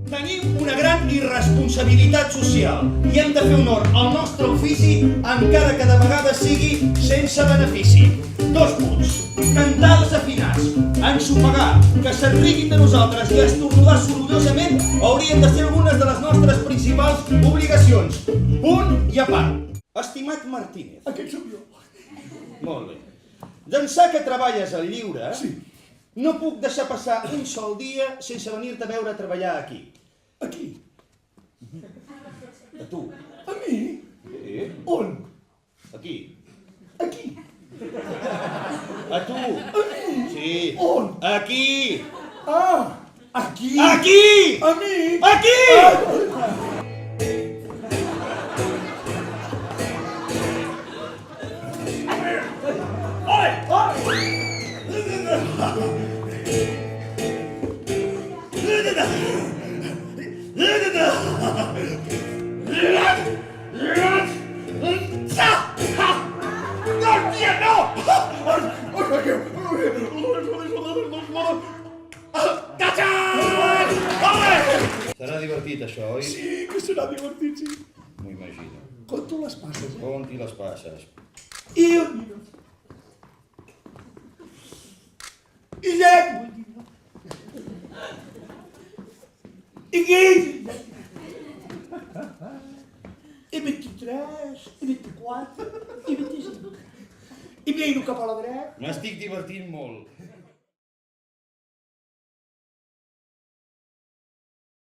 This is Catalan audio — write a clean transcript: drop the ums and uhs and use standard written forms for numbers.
Tenim una gran irresponsabilitat social i hem de fer honor al nostre ofici encara que de vegades sigui sense benefici. 2 punts. Cantar desafinats, ensopegar, que se'n riguin de nosaltres i estornudar sorollosament haurien de ser algunes de les nostres principals obligacions. Punt i a part. Estimat Martínez. Aquest sóc jo. Molt bé. D'ençà que treballes al lliure, Sí. no puc deixar passar un sol dia sense venir-te a veure treballar aquí. Aquí. A tu. A mi? Sí. On? Aquí. Aquí. A tu. A mi? Sí. On? Aquí. Ah, aquí. Aquí! A mi? Aquí! Serà divertit, això, oi? Sí, que serà divertit, sí. M'ho imagino. Com tu les passes, eh? On t'hi les passes? I jo miro. I llet. I guit. I 23, i 24, i 25. I miro cap a la dreta. M'estic divertint molt.